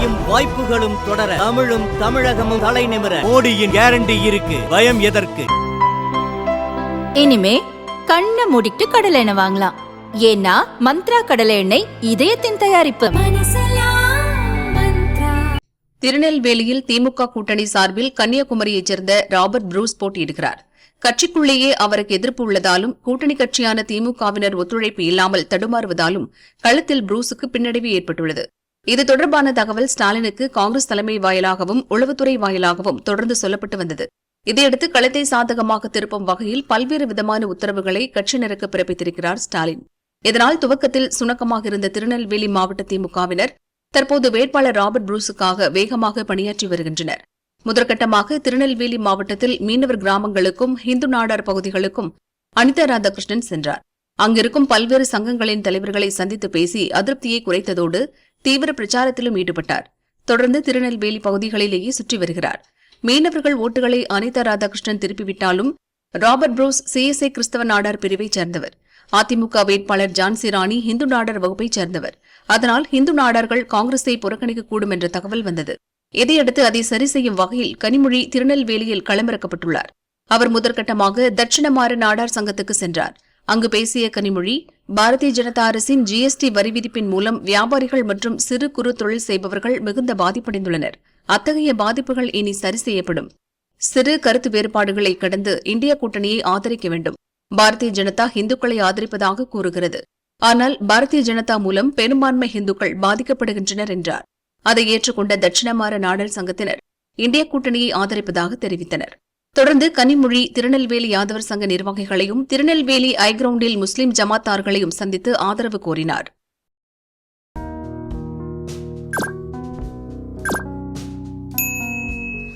வளர்ச்சியும் வாய்ப்புகளும் தொடர தமிழும் தமிழகமும் தலை நிமிர மோடியின் கேரண்டி இருக்கு. பயம் எதற்கு? இனிமே கண்ணை மூடிட்டு கடலை எண்ணெய் வாங்கலாம். ஏன்னா மந்த்ரா கடலை எண்ணெய் இதயத்தின் தயாரிப்பு. திருநெல்வேலியில் திமுக கூட்டணி சார்பில் கன்னியாகுமரியைச் சேர்ந்த ராபர்ட் புரூஸ் போட்டியிடுகிறார். கட்சிக்குள்ளேயே அவருக்கு எதிர்ப்பு உள்ளதாலும் கூட்டணி கட்சியான திமுகவினர் ஒத்துழைப்பு இல்லாமல் தடுமாறுவதாலும் களத்தில் புரூஸுக்கு பின்னடைவு ஏற்பட்டுள்ளது. இது தொடர்பான தகவல் ஸ்டாலினுக்கு காங்கிரஸ் தலைமை வாயிலாகவும் உளவுத்துறை வாயிலாகவும் தொடர்ந்து சொல்லப்பட்டு வந்தது. இதையடுத்து களத்தை சாதகமாக திருப்பும் வகையில் பல்வேறு விதமான உத்தரவுகளை கட்சியினருக்கு பிறப்பித்திருக்கிறார் ஸ்டாலின். இதனால் துவக்கத்தில் சுணக்கமாக இருந்த திருநெல்வேலி மாவட்ட திமுகவினர் தற்போது வேட்பாளர் ராபர்ட் புரூஸுக்காக வேகமாக பணியாற்றி வருகின்றனர். முதற்கட்டமாக திருநெல்வேலி மாவட்டத்தில் மீனவர் கிராமங்களுக்கும் இந்து நாடார் பகுதிகளுக்கும் அனிதா ராதாகிருஷ்ணன் சென்றார். அங்கிருக்கும் பல்வேறு சங்கங்களின் தலைவர்களை சந்தித்து பேசி அதிருப்தியை குறைத்ததோடு தீவிர பிரச்சாரத்திலும் ஈடுபட்டார். தொடர்ந்து திருநெல்வேலி பகுதிகளிலேயே சுற்றி வருகிறார். மீனவர்கள் ஓட்டுகளை அனிதா ராதாகிருஷ்ணன் திருப்பிவிட்டாலும் ராபர்ட் புரூஸ் சிஎஸ்ஐ கிறிஸ்தவ நாடார் பிரிவைச் சேர்ந்தவர். அதிமுக வேட்பாளர் ஜான்சி ராணி இந்து நாடார் வகுப்பைச் சேர்ந்தவர். அதனால் இந்து நாடார்கள் காங்கிரஸை புறக்கணிக்கக்கூடும் என்ற தகவல் வந்தது. இதையடுத்து அதை சரி செய்யும் வகையில் கனிமொழி திருநெல்வேலியில் களமிறக்கப்பட்டுள்ளார். அவர் முதற்கட்டமாக தட்சிணமாறு நாடார் சங்கத்துக்கு சென்றார். அங்கு பேசிய கனிமொழி, பாரதிய ஜனதா அரசின் ஜிஎஸ்டி வரி விதிப்பின் மூலம் வியாபாரிகள் மற்றும் சிறு குறு தொழில் செய்பவர்கள் மிகுந்த பாதிப்படைந்துள்ளனர். அத்தகைய பாதிப்புகள் இனி சரி செய்யப்படும். சிறு கருத்து வேறுபாடுகளை கடந்து இந்திய கூட்டணியை ஆதரிக்க வேண்டும். பாரதிய ஜனதா இந்துக்களை ஆதரிப்பதாக கூறுகிறது. ஆனால் பாரதிய ஜனதா மூலம் பெரும்பான்மை இந்துக்கள் பாதிக்கப்படுகின்றனர் என்றார். அதை ஏற்றுக்கொண்ட தட்சிணமாற நாடார் சங்கத்தினர் இந்திய கூட்டணியை ஆதரிப்பதாக தெரிவித்தனர். தொடர்ந்து கனிமொழி திருநெல்வேலி யாதவர் சங்க நிர்வாகிகளையும் திருநெல்வேலி ஐகிரவுண்டில் முஸ்லிம் ஜமாத்தார்களையும் சந்தித்து ஆதரவு கோரினார்.